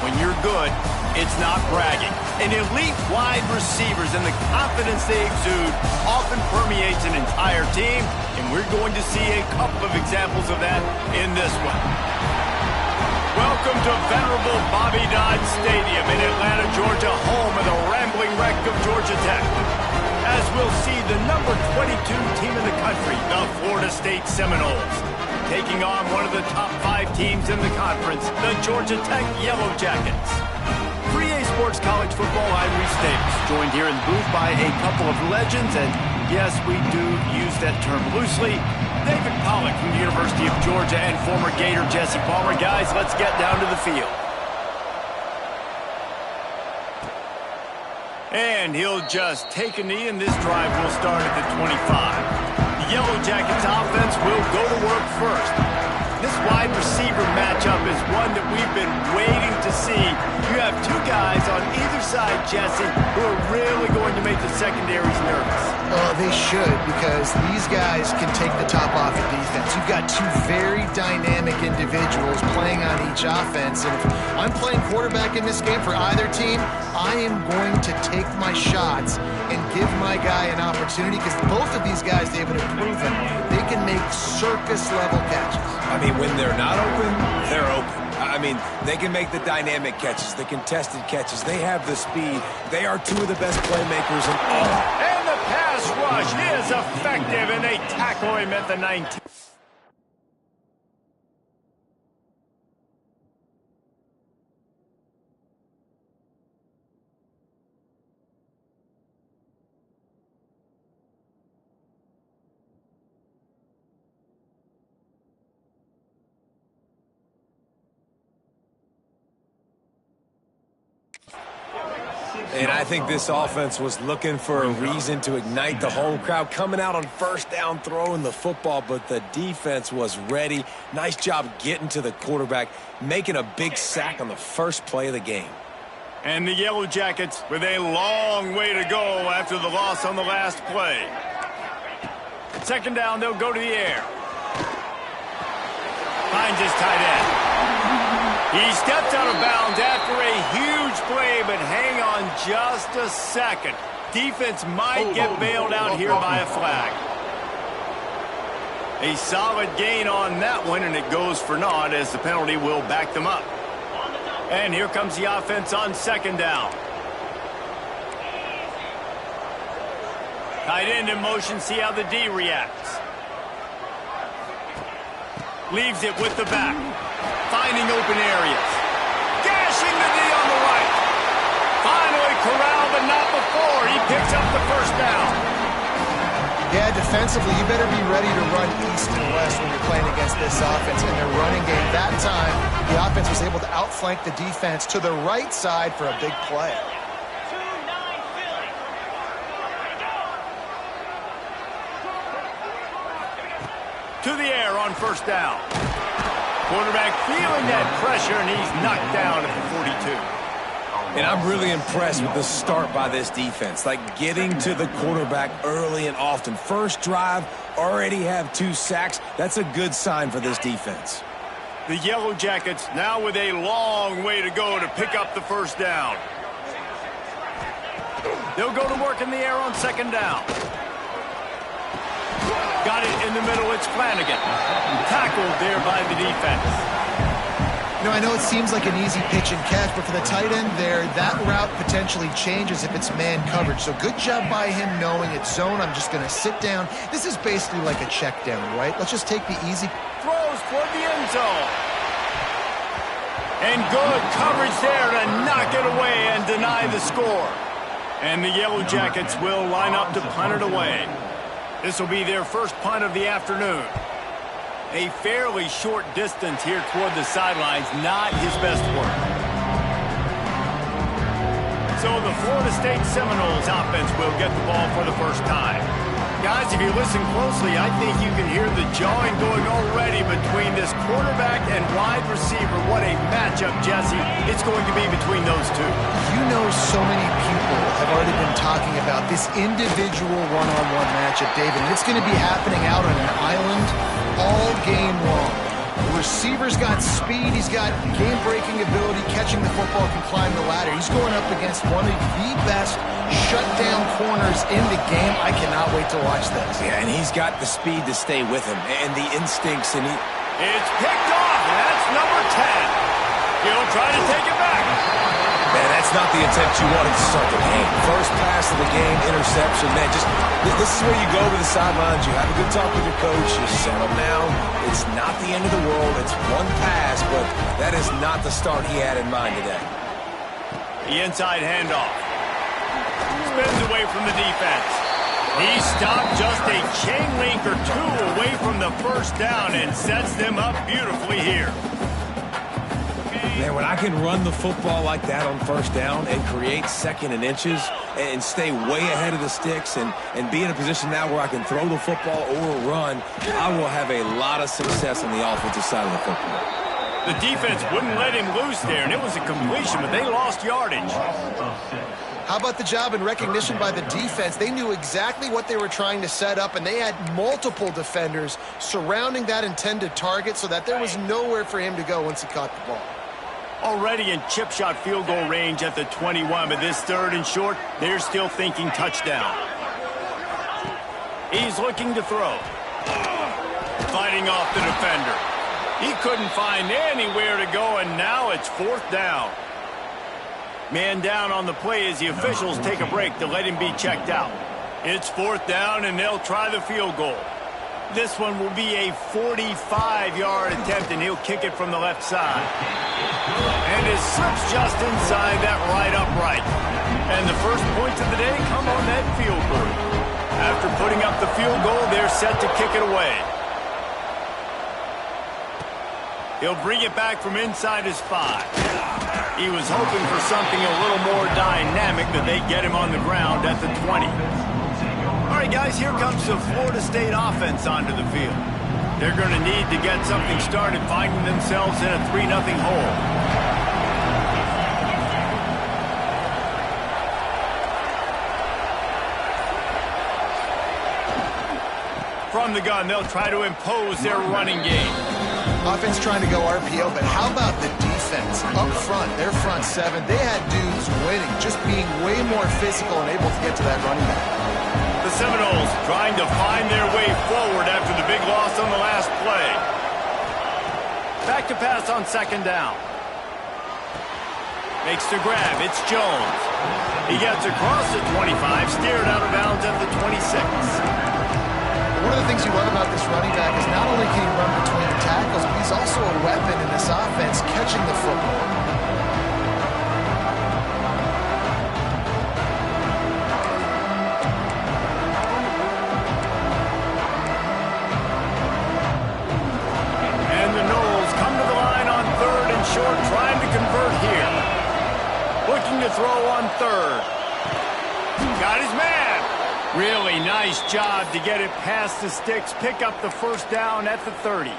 when you're good, it's not bragging. And elite wide receivers and the confidence they exude often permeates an entire team, and we're going to see a couple of examples of that in this one. Welcome to venerable Bobby Dodd Stadium in Atlanta, Georgia, home of the rambling wreck of Georgia Tech. As we'll see the number 22 team in the country, the Florida State Seminoles, taking on one of the top 5 teams in the conference, the Georgia Tech Yellow Jackets. 3A Sports College Football, I'm Reese Davis, joined here in the booth by a couple of legends, and yes, we do use that term loosely. David Pollack from the University of Georgia and former Gator Jesse Palmer. Guys, let's get down to the field. And he'll just take a knee, and this drive will start at the 25. The Yellow Jackets offense will go to work first. This wide receiver matchup is one that we've been waiting to see. You have 2 guys on either side, Jesse, who are really going to make the secondaries nervous. Well, they should, because these guys can take the top off of defense. You've got 2 very dynamic individuals playing on each offense, and if I'm playing quarterback in this game for either team, I am going to take my shots and give my guy an opportunity, because both of these guys, David, have proven they can make circus-level catches. I mean, when they're not open, they're open. I mean, they can make the dynamic catches, the contested catches. They have the speed. They are 2 of the best playmakers in all. And the pass rush is effective, and they tackle him at the 19. And I think this offense was looking for a reason to ignite the home crowd, coming out on first down, throwing the football, but the defense was ready. Nice job getting to the quarterback, making a big sack on the first play of the game. And the Yellow Jackets with a long way to go after the loss on the last play. Second down, they'll go to the air. Finds his tight end. He steps out of bounds after a huge play, but hang on just a second. Defense might get bailed out here by a flag. A solid gain on that one, and it goes for naught as the penalty will back them up. And here comes the offense on second down. Tight end in motion, see how the D reacts. Leaves it with the back. Finding open areas. Gashing the D on the right. Finally corralled, but not before. He picks up the first down. Yeah, defensively, you better be ready to run east and west when you're playing against this offense in their running game. That time, the offense was able to outflank the defense to the right side for a big play. To the air on first down. Quarterback feeling that pressure, and he's knocked down at the 42. And I'm really impressed with the start by this defense, like getting to the quarterback early and often. First drive, already have 2 sacks. That's a good sign for this defense. The Yellow Jackets now with a long way to go to pick up the first down. They'll go to work in the air on second down. Got it in the middle, it's Flanagan. Tackled there by the defense. You know, I know it seems like an easy pitch and catch, but for the tight end there, that route potentially changes if it's man coverage. So good job by him knowing it's zone. I'm just going to sit down. This is basically like a check down, right? Let's just take the easy. Throws toward the end zone. And good coverage there to knock it away and deny the score. And the Yellow Jackets will line up to punt it away. This will be their first punt of the afternoon. A fairly short distance here toward the sidelines, not his best work. So the Florida State Seminoles offense will get the ball for the first time. Guys, if you listen closely, I think you can hear the jawing going already between this quarterback and wide receiver. What a matchup, Jesse, it's going to be between those two. You know, so many people have already been talking about this individual one-on-one matchup, David. And it's going to be happening out on an island all game long. The receiver's got speed. He's got game-breaking ability. Catching the football, can climb the ladder. He's going up against one of the best shutdown corners in the game. I cannot wait to watch this. Yeah, and he's got the speed to stay with him and the instincts. And It's picked off, and that's number 10. He'll try to take it back. Man, that's not the attempt you wanted to start the game. First pass of the game, interception. Man, this is where you go to the sidelines. You have a good talk with your coach. You settle down. It's not the end of the world. It's one pass, but that is not the start he had in mind today. The inside handoff. Spins away from the defense. He stopped just a chain link or two away from the first down and sets them up beautifully here. Man, when I can run the football like that on first down and create second and inches and stay way ahead of the sticks and be in a position now where I can throw the football or run, I will have a lot of success on the offensive side of the football. The defense wouldn't let him loose there, and it was a completion, but they lost yardage. How about the job and recognition by the defense? They knew exactly what they were trying to set up, and they had multiple defenders surrounding that intended target so that there was nowhere for him to go once he caught the ball. Already in chip shot field goal range at the 21, but this third and short, they're still thinking touchdown. He's looking to throw. Fighting off the defender. He couldn't find anywhere to go, and now it's fourth down. Man down on the play as the officials take a break to let him be checked out. It's fourth down, and they'll try the field goal. This one will be a 45-yard attempt, and he'll kick it from the left side. And it slips just inside that right upright. And the first points of the day come on that field goal. After putting up the field goal, they're set to kick it away. He'll bring it back from inside his 5. He was hoping for something a little more dynamic, but they get him on the ground at the 20. All right, guys, here comes the Florida State offense onto the field. They're going to need to get something started, finding themselves in a 3-0 hole. From the gun, they'll try to impose their running game. Offense trying to go RPO, but how about the defense up front? Their front 7, they had dudes winning, just being way more physical and able to get to that running back. The Seminoles trying to find their way forward after the big loss on the last play. Back to pass on second down. Makes the grab. It's Jones. He gets across the 25, steered out of bounds at the 26. One of the things you love about this running back is not only can he run between tackles, but he's also a weapon in this offense catching the football. And the Noles come to the line on third and short, trying to convert here. Looking to throw on third. Got his man. Really nice job to get it past the sticks, pick up the first down at the 30.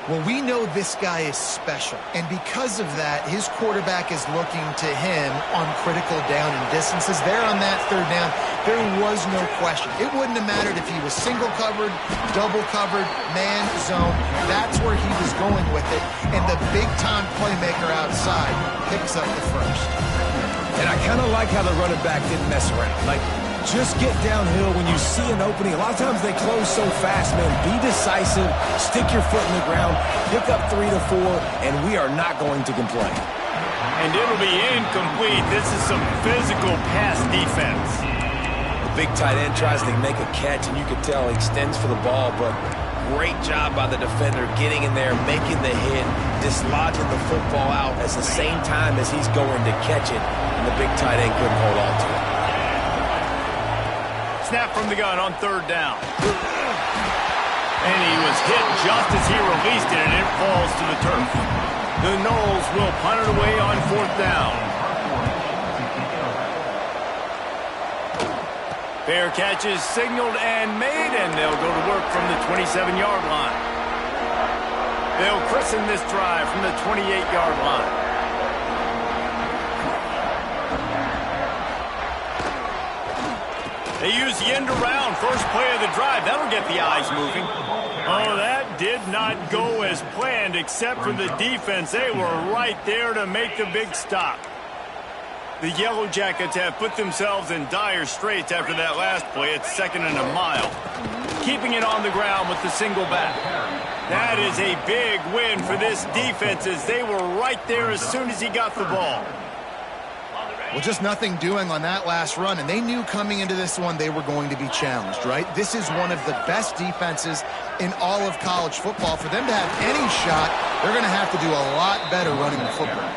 Well, we know this guy is special, and because of that, his quarterback is looking to him on critical down and distances. There on that third down, there was no question. It wouldn't have mattered if he was single covered, double covered, man, zone. That's where he was going with it, and the big-time playmaker outside picks up the first. And I kind of like how the running back didn't mess around. Like, just get downhill when you see an opening. A lot of times they close so fast, man. Be decisive, stick your foot in the ground, pick up 3 to 4, and we are not going to complain. And it'll be incomplete. This is some physical pass defense. The big tight end tries to make a catch, and you can tell he extends for the ball, but great job by the defender getting in there, making the hit, dislodging the football out at the same time as he's going to catch it, and the big tight end couldn't hold on to it. Snap from the gun on third down. And he was hit just as he released it, and it falls to the turf. The Noles will punt it away on fourth down. Fair catch is signaled and made, and they'll go to work from the 27-yard line. They'll christen this drive from the 28-yard line. They use the end around first play of the drive. That'll get the eyes moving. Oh, that did not go as planned except for the defense. They were right there to make the big stop. The Yellow Jackets have put themselves in dire straits after that last play. It's 2nd and a mile. Keeping it on the ground with the single back. That is a big win for this defense as they were right there as soon as he got the ball. Well, just nothing doing on that last run, and they knew coming into this one they were going to be challenged, right? This is one of the best defenses in all of college football. For them to have any shot, they're going to have to do a lot better running the football.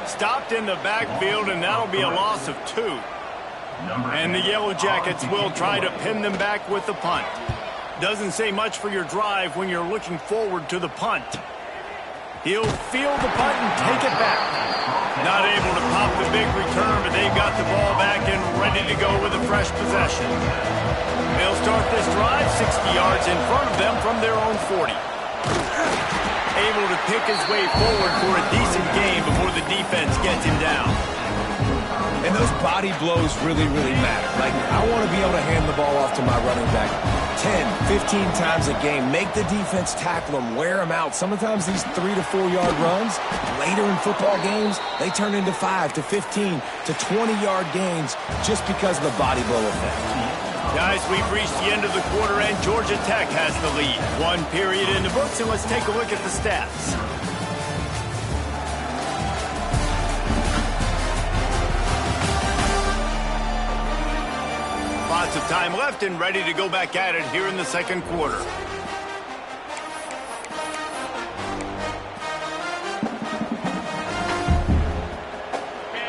Stopped in the backfield, and that'll be a loss of 2. And the Yellow Jackets will try to pin them back with the punt. Doesn't say much for your drive when you're looking forward to the punt. He'll field the punt and take it back. Not able to pop the big return, but they've got the ball back and ready to go with a fresh possession. They'll start this drive 60 yards in front of them from their own 40. Able to pick his way forward for a decent gain before the defense gets him down. And those body blows really, really matter. Like, I want to be able to hand the ball off to my running back 10, 15 times a game. Make the defense tackle them, wear them out. Sometimes these 3 to 4 yard runs, later in football games, they turn into 5 to 15 to 20 yard gains just because of the body blow effect. Guys, we've reached the end of the quarter, and Georgia Tech has the lead. 1 period in the books, and let's take a look at the stats. Lots of time left and ready to go back at it here in the 2nd quarter.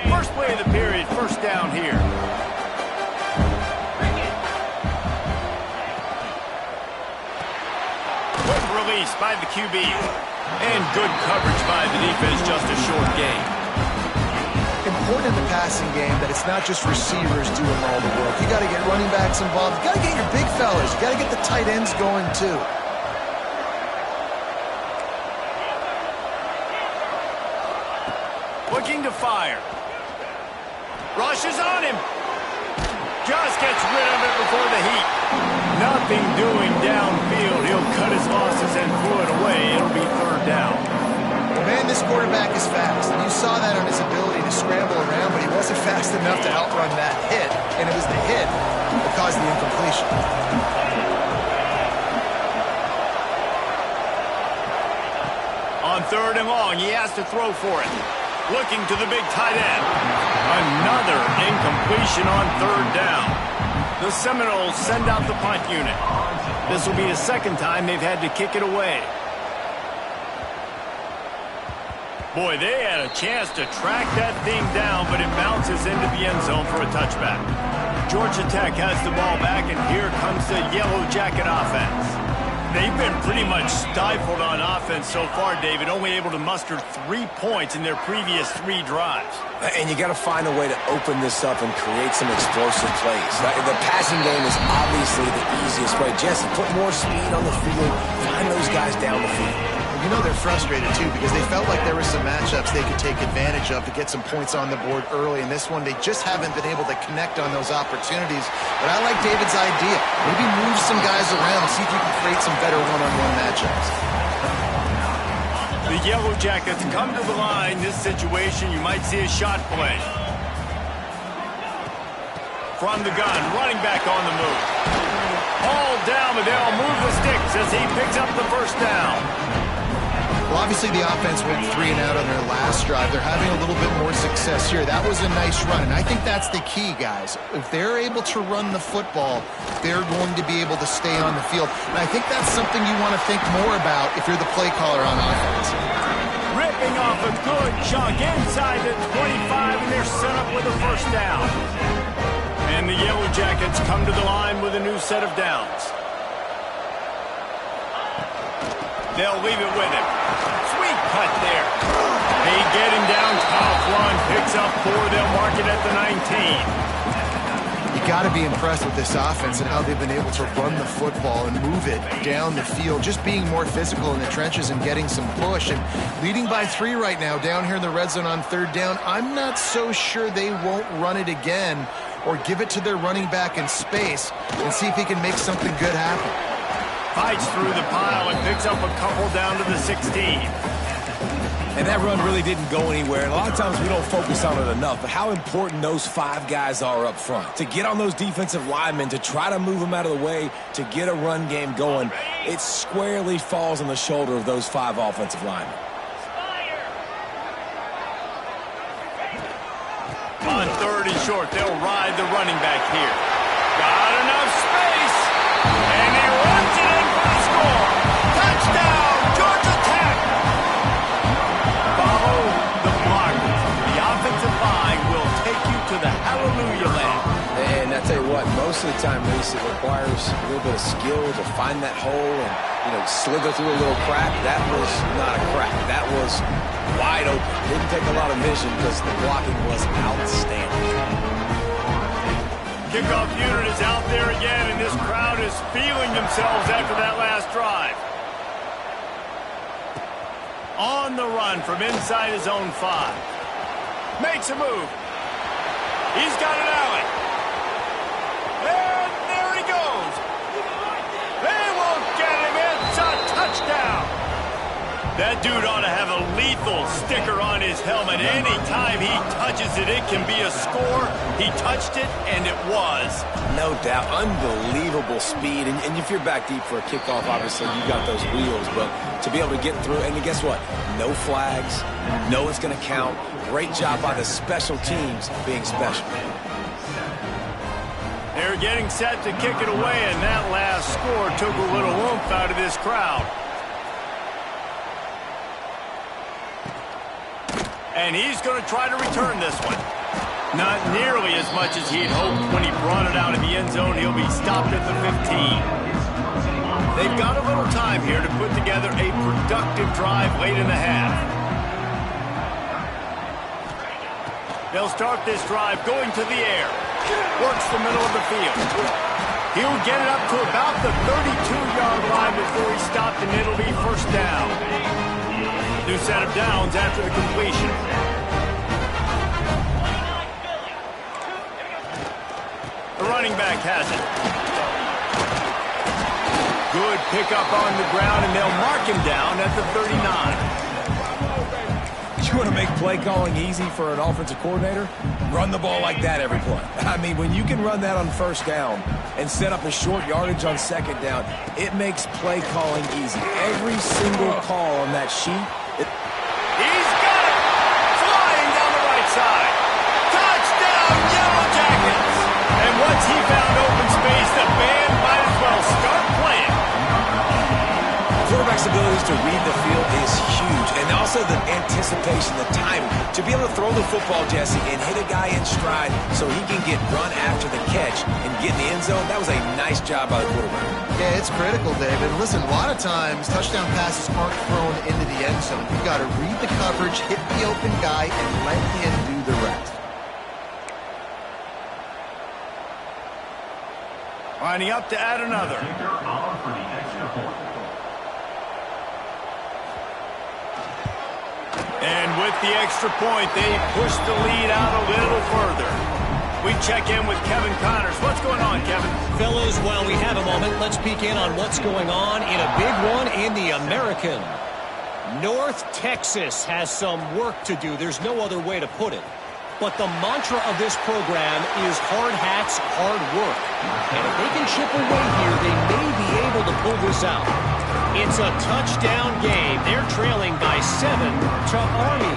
First play of the period, 1st down here. Quick release by the QB. And good coverage by the defense, just a short gain. Important in the passing game that it's not just receivers doing all the work. You got to get running backs involved. You got to get your big fellas. You got to get the tight ends going too. Looking to fire. Rushes on him. Just gets rid of it before the heat. Nothing doing downfield. He'll cut his losses and throw it away. It'll be 3rd down. Man, this quarterback is fast, and you saw that on his ability to scramble around, but he wasn't fast enough to outrun that hit, and it was the hit that caused the incompletion. On 3rd and long, he has to throw for it. Looking to the big tight end. Another incompletion on 3rd down. The Seminoles send out the punt unit. This will be the 2nd time they've had to kick it away. Boy, they had a chance to track that thing down, but it bounces into the end zone for a touchback. Georgia Tech has the ball back, and here comes the Yellow Jacket offense. They've been pretty much stifled on offense so far, David, only able to muster 3 points in their previous 3 drives. And you got to find a way to open this up and create some explosive plays. The passing game is obviously the easiest way. Jesse, put more speed on the field, find those guys down the field. You know they're frustrated, too, because they felt like there were some matchups they could take advantage of to get some points on the board early. In this one, they just haven't been able to connect on those opportunities. But I like David's idea. Maybe move some guys around, see if you can create some better one-on-one matchups. The Yellow Jackets come to the line. This situation, you might see a shot play. From the gun, running back on the move. All down, but they'll move the sticks as he picks up the 1st down. Well, obviously the offense went 3 and out on their last drive. They're having a little bit more success here. That was a nice run, and I think that's the key, guys. If they're able to run the football, they're going to be able to stay on the field. And I think that's something you want to think more about if you're the play caller on offense. Ripping off a good chunk inside the 25, and they're set up with a 1st down. And the Yellow Jackets come to the line with a new set of downs. They'll leave it with him. Sweet cut there. They get him down. Tough run. Picks up 4. They'll mark it at the 19. You got to be impressed with this offense and how they've been able to run the football and move it down the field. Just being more physical in the trenches and getting some push. And leading by 3 right now down here in the red zone on 3rd down. I'm not so sure they won't run it again or give it to their running back in space and see if he can make something good happen. Fights through the pile and picks up a couple down to the 16. And that run really didn't go anywhere. And a lot of times we don't focus on it enough, but how important those 5 guys are up front. To get on those defensive linemen, to try to move them out of the way, to get a run game going, it squarely falls on the shoulder of those 5 offensive linemen. On 3rd and short, they'll ride the running back here. Got enough space, and he runs it in for the score. Touchdown, Georgia Tech! Follow the blockers. The offensive line will take you to the hallelujah land. And I tell you what, most of the time, Reese, it requires a little bit of skill to find that hole and, slither through a little crack. That was not a crack. That was wide open. Didn't take a lot of vision because the blocking was outstanding. Kickoff unit is out there again, and this crowd is feeling themselves after that last drive. On the run from inside his own 5. Makes a move. He's got an alley. And there he goes. They won't get him. It's a touchdown. That dude ought to have a lethal sticker on his helmet. Anytime he touches it, it can be a score. He touched it, and it was. No doubt. Unbelievable speed. And if you're back deep for a kickoff, obviously you got those wheels. But to be able to get through, and guess what? No flags. No one's going to count. Great job by the special teams being special. They're getting set to kick it away, and that last score took a little oomph out of this crowd. And he's going to try to return this one. Not nearly as much as he'd hoped when he brought it out of the end zone. He'll be stopped at the 15. They've got a little time here to put together a productive drive late in the half. They'll start this drive going to the air. Works the middle of the field. He'll get it up to about the 32-yard line before he's stopped, and it'll be first down. New set of downs after the completion. The running back has it. Good pickup on the ground, and they'll mark him down at the 39. You want to make play calling easy for an offensive coordinator? Run the ball like that every play. I mean, when you can run that on first down and set up a short yardage on second down, it makes play calling easy. Every single call on that sheet. He's got it! Flying down the right side. Touchdown, Yellow Jackets! And once he found open space, the band might as well start playing. Quarterback's abilities to read the field is huge, and also the anticipation, the timing. To be able to throw the football, Jesse, and hit a guy in stride so he can get run after the catch and get in the end zone, that was a nice job by the quarterback. Yeah, it's critical, David. Listen, a lot of times touchdown passes aren't thrown into the end zone. You've got to read the coverage, hit the open guy, and let him do the rest. Lining up to add another. And with the extra point, they push the lead out a little further. We check in with Kevin Connors. What's going on, Kevin? Fellas, while we have a moment, let's peek in on what's going on in a big one in the American. North Texas has some work to do. There's no other way to put it. But the mantra of this program is hard hats, hard work. And if they can chip away here, they may be able to pull this out. It's a touchdown game. They're trailing by 7 to Army.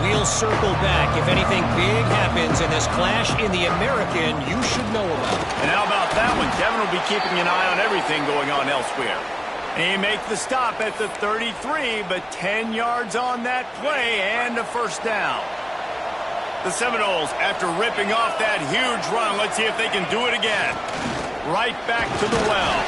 We'll circle back. If anything big happens in this clash in the American, you should know about it. And how about that one? Kevin will be keeping an eye on everything going on elsewhere. They make the stop at the 33, but 10 yards on that play and a first down. The Seminoles, after ripping off that huge run, let's see if they can do it again. Right back to the well.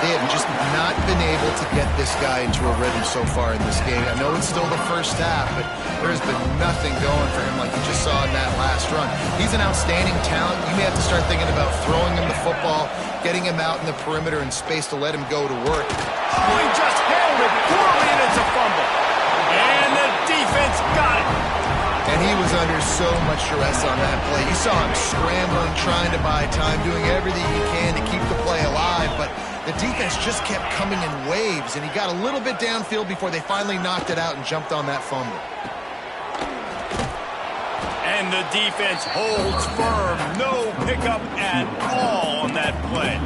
They have just not been able to get this guy into a rhythm so far in this game. I know it's still the first half, but there has been nothing going for him like you just saw in that last run. He's an outstanding talent. You may have to start thinking about throwing him the football, getting him out in the perimeter in space to let him go to work. Oh, he just handled it poorly, and it's a fumble. And the defense got it. And he was under so much stress on that play. You saw him scrambling, trying to buy time, doing everything he can to keep the play alive, but The defense just kept coming in waves, and he got a little bit downfield before they finally knocked it out and jumped on that fumble. And the defense holds firm. No pickup at all on that play.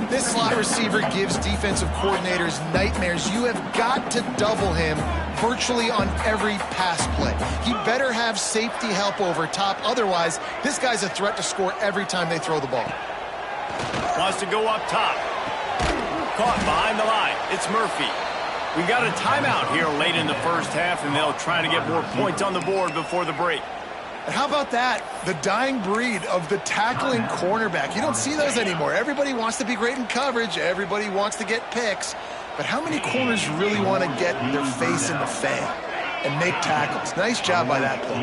This slot receiver gives defensive coordinators nightmares. You have got to double him virtually on every pass play. He better have safety help over top. Otherwise, this guy's a threat to score every time they throw the ball. Wants to go up top. Caught behind the line. It's Murphy. We got a timeout here late in the first half, and they'll try to get more points on the board before the break. And how about that? The dying breed of the tackling cornerback. You don't see those anymore. Everybody wants to be great in coverage. Everybody wants to get picks. But how many corners really want to get their face in the fan and make tackles? Nice job by that play.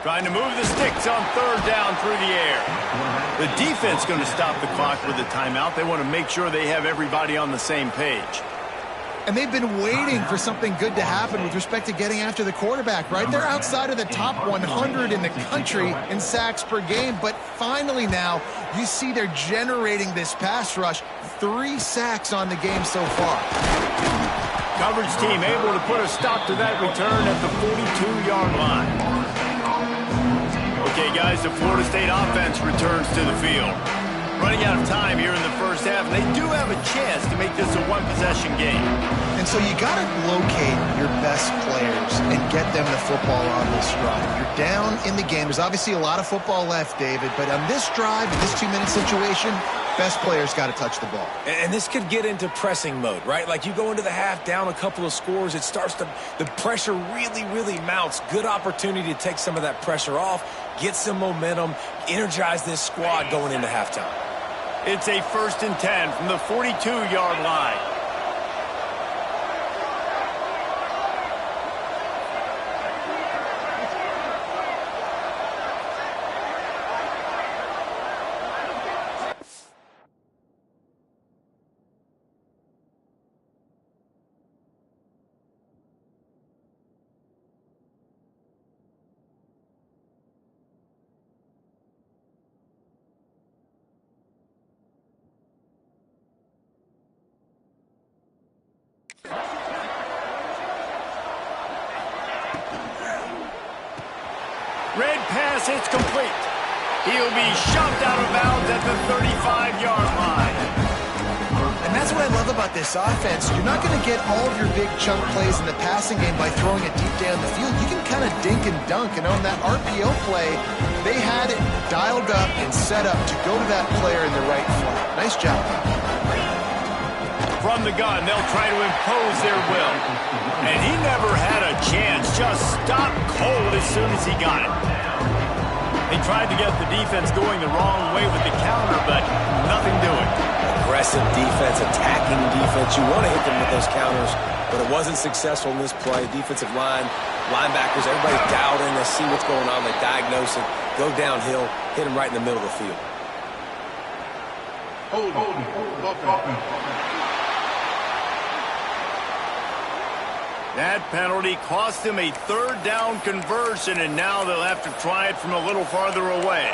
Trying to move the sticks on third down through the air. The defense going to stop the clock with a timeout. They want to make sure they have everybody on the same page. And they've been waiting for something good to happen with respect to getting after the quarterback, right? They're outside of the top 100 in the country in sacks per game, but finally now you see they're generating this pass rush. 3 sacks on the game so far. Coverage team able to put a stop to that return at the 42-yard line. Okay, guys, the Florida State offense returns to the field. Running out of time here in the first half, and they do have a chance to make this a one-possession game. And so you got to locate your best players and get them the football on this drive. You're down in the game. There's obviously a lot of football left, David, but on this drive, in this 2-minute situation, best players got to touch the ball. And this could get into pressing mode, right? Like you go into the half down a couple of scores, it starts to, the pressure really mounts. Good opportunity to take some of that pressure off, get some momentum, energize this squad going into halftime. It's a 1st and 10 from the 42-yard line. Red pass, it's complete. He'll be shoved out of bounds at the 35-yard line. And that's what I love about this offense. You're not going to get all of your big chunk plays in the passing game by throwing it deep down the field. You can kind of dink and dunk. And on that RPO play, they had it dialed up and set up to go to that player in the right flat. Nice job. From the gun, they'll try to impose their will. And he never had a chance. Just stopped cold as soon as he got it. They tried to get the defense going the wrong way with the counter, but nothing doing. Aggressive defense, attacking defense. You want to hit them with those counters, but it wasn't successful in this play. Defensive line, linebackers, everybody dialed in. They see what's going on. They diagnose it, go downhill, hit them right in the middle of the field. That penalty cost them a 3rd down conversion, and now they'll have to try it from a little farther away.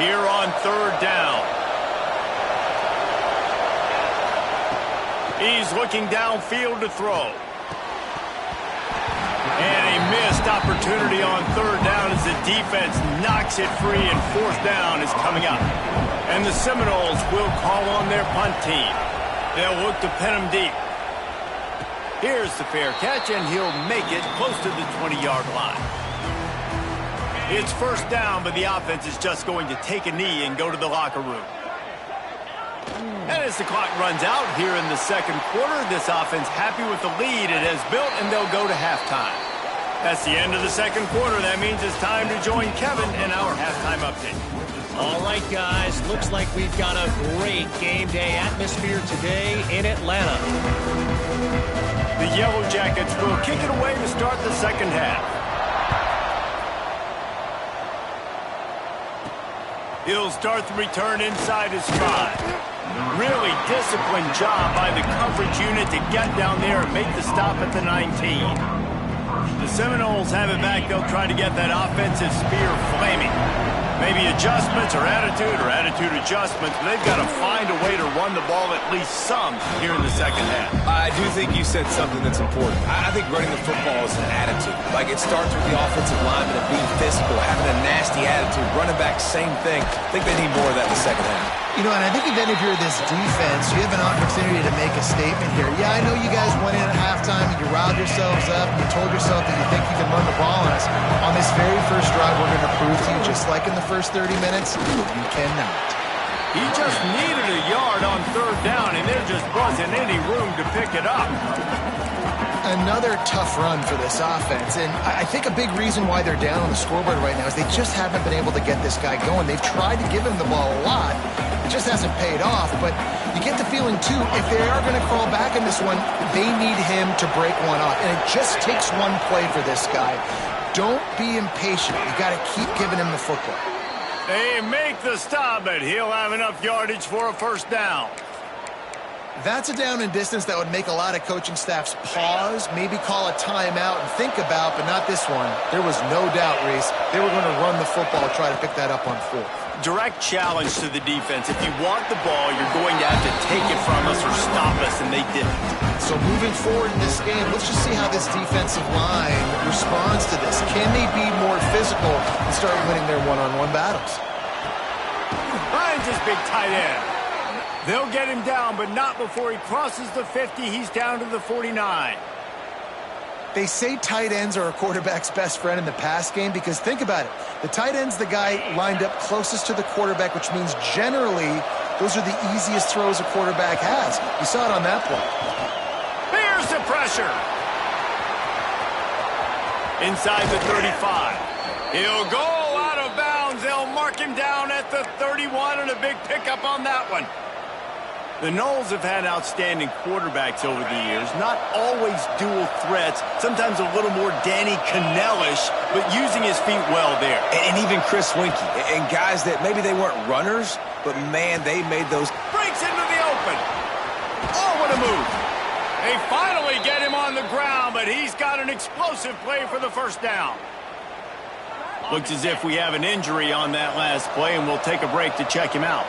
Here on 3rd down. He's looking downfield to throw. And a missed opportunity on 3rd down as the defense knocks it free, and 4th down is coming up. And the Seminoles will call on their punt team. They'll look to pin him deep. Here's the fair catch, and he'll make it close to the 20-yard line. It's 1st down, but the offense is just going to take a knee and go to the locker room. And as the clock runs out here in the 2nd quarter, this offense happy with the lead it has built, and they'll go to halftime. That's the end of the 2nd quarter. That means it's time to join Kevin in our halftime update. All right, guys, looks like we've got a great game day atmosphere today in Atlanta. The Yellow Jackets will kick it away to start the 2nd half. He'll start the return inside his 5. Really disciplined job by the coverage unit to get down there and make the stop at the 19. The Seminoles have it back. They'll try to get that offensive spear flaming. Maybe adjustments or attitude adjustments. But they've got to find a way to run the ball at least some here in the second half. I do think you said something that's important. I think running the football is an attitude. Like, it starts with the offensive lineman and being physical, having a nasty attitude. Running back, same thing. I think they need more of that in the second half. You know, and I think then if you're this defense, you have an opportunity to make a statement here. Yeah, I know you guys went in at halftime and you riled yourselves up and you told yourself that you think you can run the ball on us. On this very first drive, we're going to prove to you, just like in the first 30 minutes, you cannot. He just needed a yard on third down, and there just wasn't any room to pick it up. Another tough run for this offense, and I think a big reason why they're down on the scoreboard right now is they just haven't been able to get this guy going. They've tried to give him the ball a lot. It just hasn't paid off, but you get the feeling, too, if they are going to crawl back in this one, they need him to break one off, and it just takes one play for this guy. Don't be impatient. You got to keep giving him the football. They make the stop, but he'll have enough yardage for a first down. That's a down and distance that would make a lot of coaching staffs pause, maybe call a timeout and think about, but not this one. There was no doubt, Reese, they were going to run the football, try to pick that up on fourth. Direct challenge to the defense. If you want the ball, you're going to have to take it from us or stop us, and they didn't. So moving forward in this game, let's just see how this defensive line responds to this. Can they be more physical and start winning their one-on-one battles? Finds his big tight end. They'll get him down, but not before he crosses the 50. He's down to the 49. They say tight ends are a quarterback's best friend in the pass game because think about it. The tight end's the guy lined up closest to the quarterback, which means generally those are the easiest throws a quarterback has. You saw it on that play. Here's the pressure. Inside the 35. He'll go out of bounds. They'll mark him down at the 31, and a big pickup on that one. The Noles have had outstanding quarterbacks over the years, not always dual threats, sometimes a little more Danny Cannell-ish, but using his feet well there. And even Chris Winkie, and guys that maybe they weren't runners, but man, they made those. Breaks into the open. Oh, what a move. They finally get him on the ground, but he's got an explosive play for the first down. Looks as if we have an injury on that last play, and we'll take a break to check him out.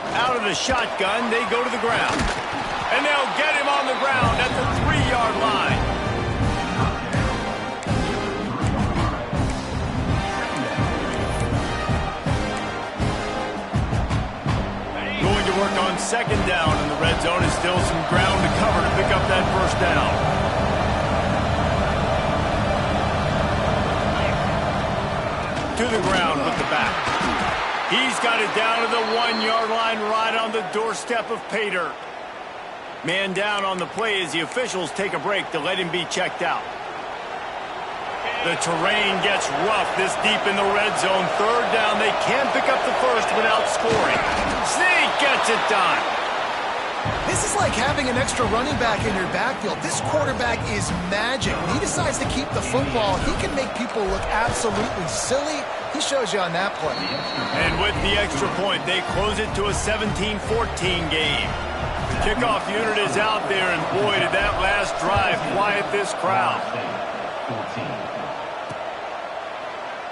Out of the shotgun, they go to the ground. And they'll get him on the ground at the 3-yard line. Going to work on second down in the red zone. Is still some ground to cover to pick up that first down. To the ground with the back. He's got it down to the 1-yard line right on the doorstep of Pater. Man down on the play as the officials take a break to let him be checked out. The terrain gets rough this deep in the red zone. Third down, they can't pick up the first without scoring. Zeke gets it done. This is like having an extra running back in your backfield. This quarterback is magic. When he decides to keep the football, he can make people look absolutely silly. He shows you on that play. And with the extra point, they close it to a 17-14 game. The kickoff unit is out there, and boy, did that last drive quiet this crowd.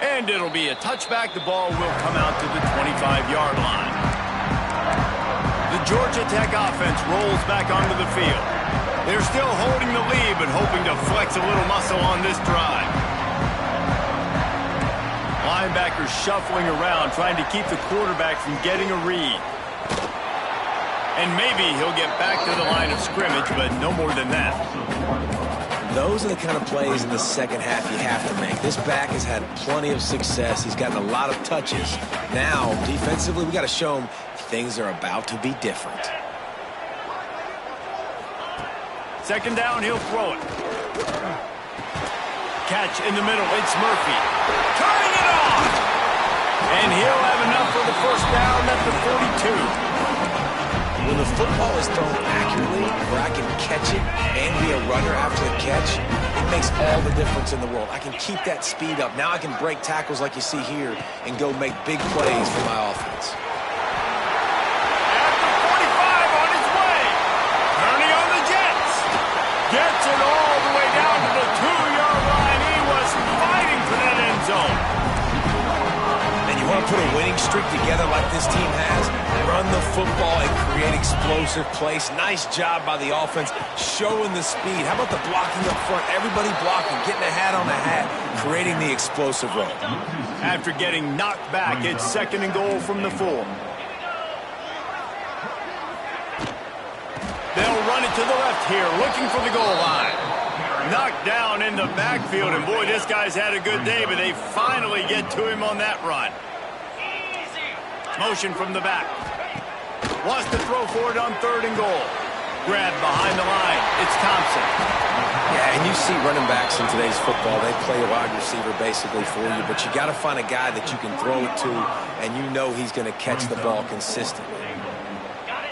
And it'll be a touchback. The ball will come out to the 25-yard line. The Georgia Tech offense rolls back onto the field. They're still holding the lead, but hoping to flex a little muscle on this drive. Linebackers shuffling around, trying to keep the quarterback from getting a read. And maybe he'll get back to the line of scrimmage, but no more than that. Those are the kind of plays in the second half you have to make. This back has had plenty of success. He's gotten a lot of touches. Now, defensively, we got to show him things are about to be different. Second down, he'll throw it. Catch in the middle, it's Murphy. Turning it off! And he'll have enough for the first down at the 42. When the football is thrown accurately, where I can catch it and be a runner after the catch, it makes all the difference in the world. I can keep that speed up. Now I can break tackles like you see here and go make big plays for my offense. At the 45 on his way. Turning on the Jets. Gets it all the way down to the 2-yard line. He was fighting for that end zone. put a winning streak together like this team has, run the football and create explosive plays. Nice job by the offense, showing the speed. How about the blocking up front? Everybody blocking, getting a hat on a hat, creating the explosive run. After getting knocked back, it's 2nd and goal from the 4. They'll run it to the left here, looking for the goal line. Knocked down in the backfield, and boy, this guy's had a good day, but they finally get to him on that run. Motion from the back. Wants to throw for it on 3rd and goal. Grab behind the line. It's Thompson. Yeah, and you see running backs in today's football, they play a wide receiver basically for you, but you got to find a guy that you can throw it to, and you know he's going to catch the ball consistently.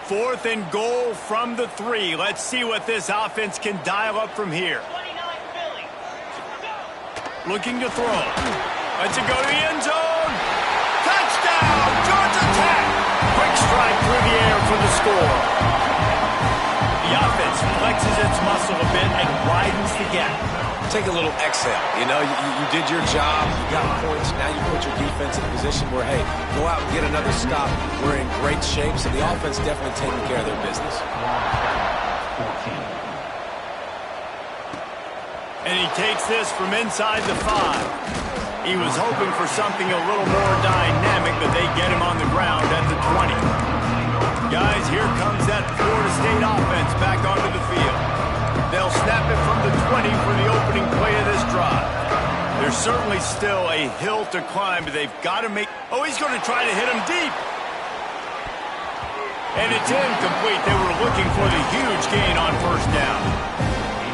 4th and goal from the 3. Let's see what this offense can dial up from here. Looking to throw. Lets it go to the end zone. Touchdown, Georgia Tech. Quick strike through the air for the score. The offense flexes its muscle a bit and widens the gap. Take a little exhale. You know, you did your job, you got points, now you put your defense in a position where, hey, go out and get another stop. We're in great shape, so the offense definitely taking care of their business. And he takes this from inside the 5. He was hoping for something a little more dynamic, but they get him on the ground at the 20. Guys, here comes that Florida State offense back onto the field. They'll snap it from the 20 for the opening play of this drive. There's certainly still a hill to climb, but they've got to make... Oh, he's going to try to hit him deep. And it's incomplete. They were looking for the huge gain on 1st down.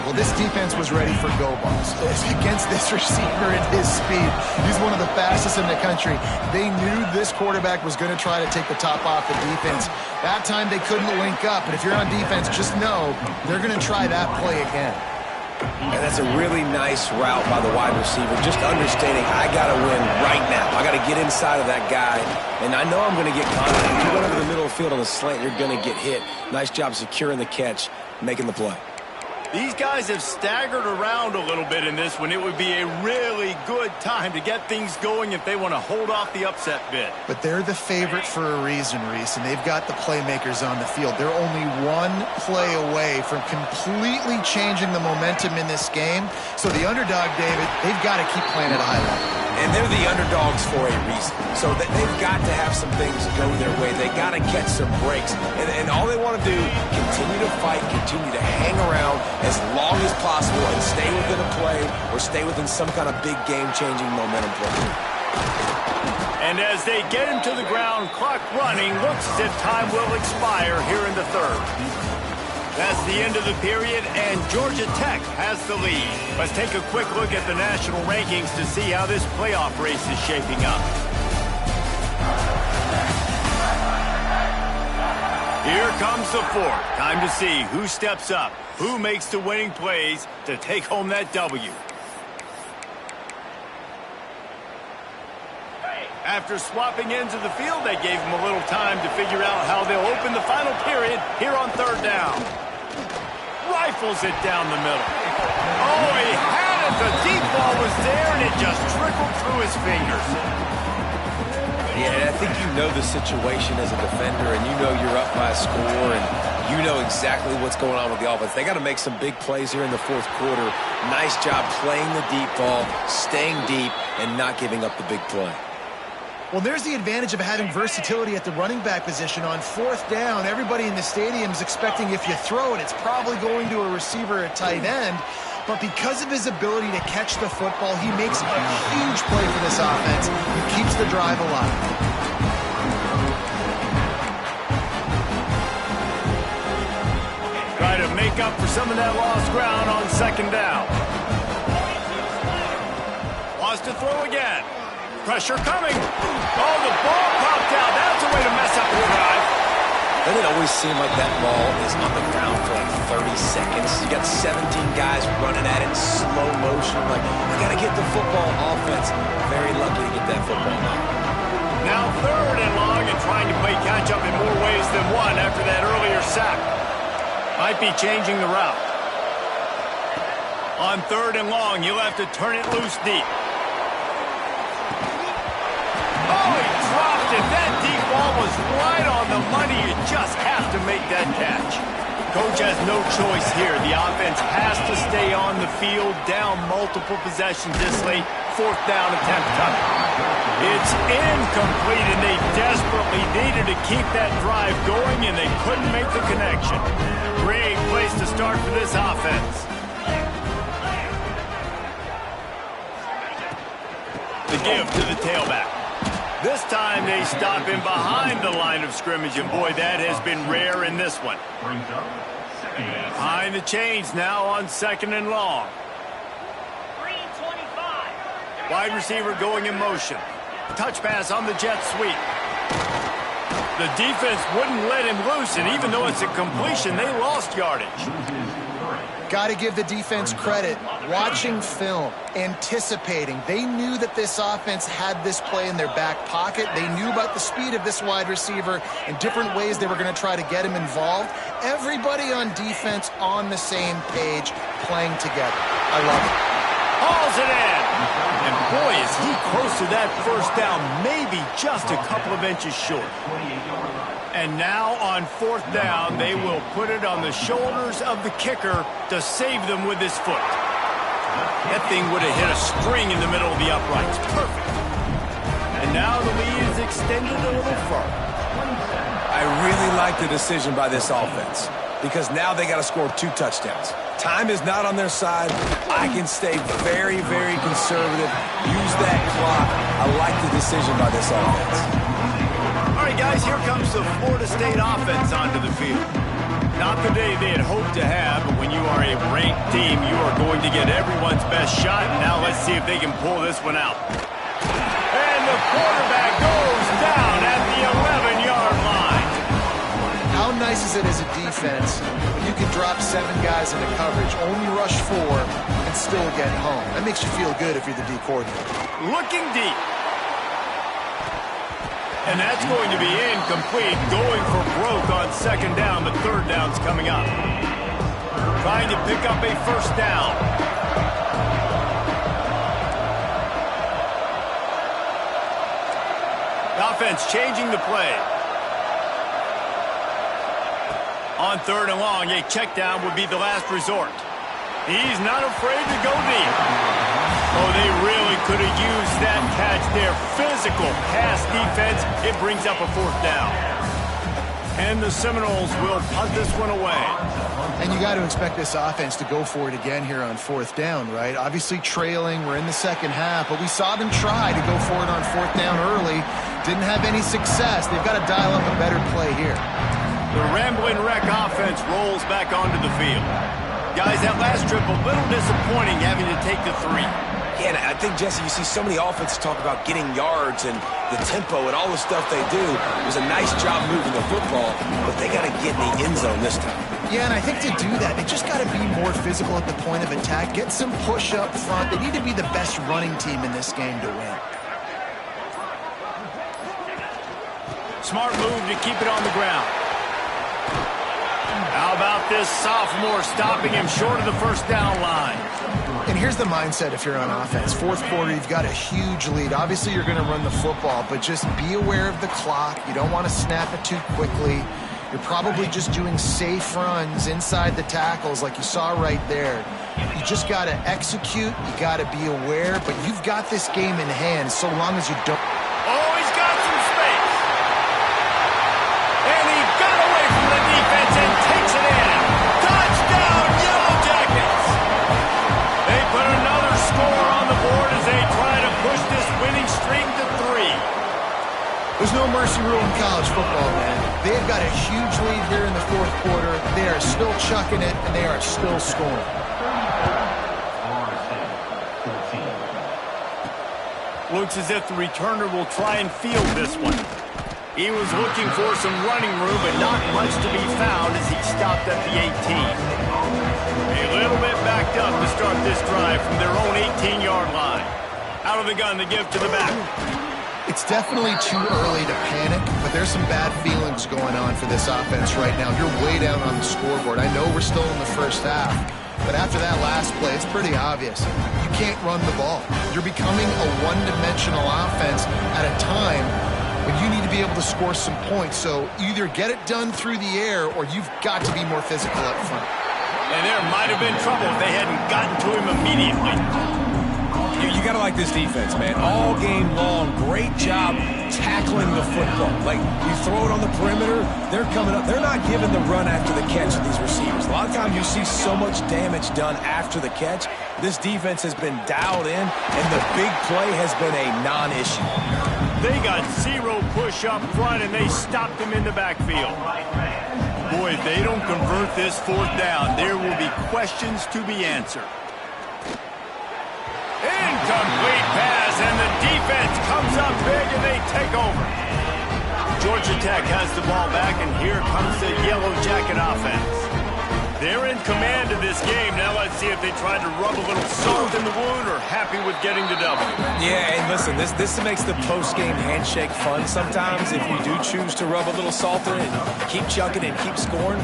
Well, this defense was ready for go balls against this receiver at his speed. He's one of the fastest in the country. They knew this quarterback was going to try to take the top off the defense. That time they couldn't link up, but if you're on defense, just know they're going to try that play again. And that's a really nice route by the wide receiver, just understanding I got to win right now. I got to get inside of that guy, and I know I'm going to get contact. If you run over the middle of the field on the slant, you're going to get hit. Nice job securing the catch, making the play. These guys have staggered around a little bit in this one. It would be a really good time to get things going if they want to hold off the upset bid. But they're the favorite for a reason, Reese, and they've got the playmakers on the field. They're only one play away from completely changing the momentum in this game. So the underdog, David, they've got to keep playing at a high level. And they're the underdogs for a reason. So they've got to have some things go their way. They got to catch some breaks. And all they want to do, continue to fight, continue to hang around as long as possible and stay within a play or stay within some kind of big game-changing momentum play. And as they get him to the ground, clock running, looks as if time will expire here in the 3rd. That's the end of the period, and Georgia Tech has the lead. Let's take a quick look at the national rankings to see how this playoff race is shaping up. Here comes the 4th. Time to see who steps up, who makes the winning plays to take home that W. After swapping ends of the field, they gave him a little time to figure out how they'll open the final period here on 3rd down. Rifles it down the middle. Oh, he had it. The deep ball was there, and it just trickled through his fingers. Yeah, I think you know the situation as a defender, and you know you're up by a score, and you know exactly what's going on with the offense. They got to make some big plays here in the 4th quarter. Nice job playing the deep ball, staying deep, and not giving up the big play. Well, there's the advantage of having versatility at the running back position. On 4th down, everybody in the stadium is expecting if you throw it, it's probably going to a receiver at tight end. But because of his ability to catch the football, he makes a huge play for this offense. He keeps the drive alive. Try to make up for some of that lost ground on 2nd down. Wants to throw again. Pressure coming. Oh, the ball popped out. That's a way to mess up the drive. Doesn't it always seem like that ball is on the ground for like 30 seconds? You got 17 guys running at it in slow motion. Like, you got to get the football. Offense very lucky to get that football out. Now 3rd and long and trying to play catch-up in more ways than one after that earlier sack. Might be changing the route. On 3rd and long, you'll have to turn it loose deep. Oh, he if that deep ball was right on the money, you just have to make that catch. Coach has no choice here. The offense has to stay on the field, down multiple possessions this late. Fourth down attempt coming. It's incomplete, and they desperately needed to keep that drive going, and they couldn't make the connection. Great place to start for this offense. The give to the tailback. This time they stop him behind the line of scrimmage, and boy, that has been rare in this one. Behind the chains now on 2nd and long. Wide receiver going in motion. Touch pass on the jet sweep. The defense wouldn't let him loose, and even though it's a completion, they lost yardage. Got to give the defense credit. Watching film, anticipating. They knew that this offense had this play in their back pocket. They knew about the speed of this wide receiver and different ways they were going to try to get him involved. Everybody on defense on the same page, playing together. I love it. Hauls it in. And boy, is he close to that first down, maybe just a couple of inches short. And now on 4th down, they will put it on the shoulders of the kicker to save them with his foot. That thing would have hit a string in the middle of the uprights. Perfect. And now the lead is extended a little further. I really like the decision by this offense because now they got to score 2 touchdowns. Time is not on their side. I can stay very, very conservative. Use that clock. I like the decision by this offense. All right, guys, here comes the Florida State offense onto the field. Not the day they had hoped to have, but when you are a ranked team, you are going to get everyone's best shot. Now let's see if they can pull this one out. And the quarterback goes down at the 11-yard line. How nice is it as a defense when you can drop 7 guys into coverage, only rush 4, and still get home? That makes you feel good if you're the D coordinator. Looking deep. And that's going to be incomplete. Going for broke on 2nd down, but 3rd down's coming up. Trying to pick up a first down. Offense changing the play. On 3rd and long, a check down would be the last resort. He's not afraid to go deep. Oh, they really could have used that catch there. Physical pass defense. It brings up a 4th down. And the Seminoles will punt this one away. And you got to expect this offense to go for it again here on 4th down, right? Obviously trailing. We're in the 2nd half, but we saw them try to go for it on 4th down early. Didn't have any success. They've got to dial up a better play here. The Rambling Wreck offense rolls back onto the field. Guys, that last trip a little disappointing having to take the 3. Yeah, and I think, Jesse, you see so many offenses talk about getting yards and the tempo and all the stuff they do. It was a nice job moving the football, but they got to get in the end zone this time. Yeah, and I think to do that, they just got to be more physical at the point of attack, get some push up front. They need to be the best running team in this game to win. Smart move to keep it on the ground. How about this sophomore stopping him short of the first down line? And here's the mindset if you're on offense. 4th quarter, you've got a huge lead. Obviously, you're going to run the football, but just be aware of the clock. You don't want to snap it too quickly. You're probably just doing safe runs inside the tackles like you saw right there. You just got to execute. You got to be aware, but you've got this game in hand so long as you don't. Oh, he's got some space. And he got away from the defense and takes it in. Touchdown, Yellow Jackets. They put another score on the board as they try to push this winning streak to 3. There's no mercy rule in college football, man. They've got a huge lead here in the 4th quarter. They are still chucking it, and they are still scoring. Looks as if the returner will try and field this one. He was looking for some running room, but not much to be found as he stopped at the 18. A little bit backed up to start this drive from their own 18-yard line. Out of the gun to give to the back. It's definitely too early to panic, but there's some bad feelings going on for this offense right now. You're way down on the scoreboard. I know we're still in the first half, but after that last play, it's pretty obvious. You can't run the ball. You're becoming a one-dimensional offense at a time but you need to be able to score some points. So either get it done through the air or you've got to be more physical up front. And there might have been trouble if they hadn't gotten to him immediately. You got to like this defense, man. All game long, great job tackling the football. Like, you throw it on the perimeter, they're coming up. They're not giving the run after the catch of these receivers. A lot of times you see so much damage done after the catch. This defense has been dialed in, and the big play has been a non-issue. They got zero push up front, and they stopped him in the backfield. Boy, if they don't convert this fourth down, there will be questions to be answered. Incomplete pass, and the defense comes up big, and they take over. Georgia Tech has the ball back, and here comes the Yellow Jacket offense. They're in command of this game. Now let's see if they try to rub a little salt in the wound or happy with getting the W. Yeah, and listen, this makes the post-game handshake fun sometimes. If you do choose to rub a little salt in it and keep chucking and keep scoring,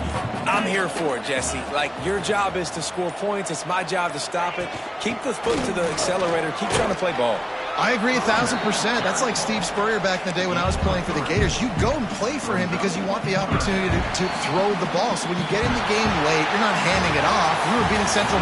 I'm here for it, Jesse. Like, your job is to score points. It's my job to stop it. Keep the foot to the accelerator. Keep trying to play ball. I agree 1,000%. That's like Steve Spurrier back in the day when I was playing for the Gators. You go and play for him because you want the opportunity to throw the ball. So when you get in the game late, you're not handing it off. We were beating Central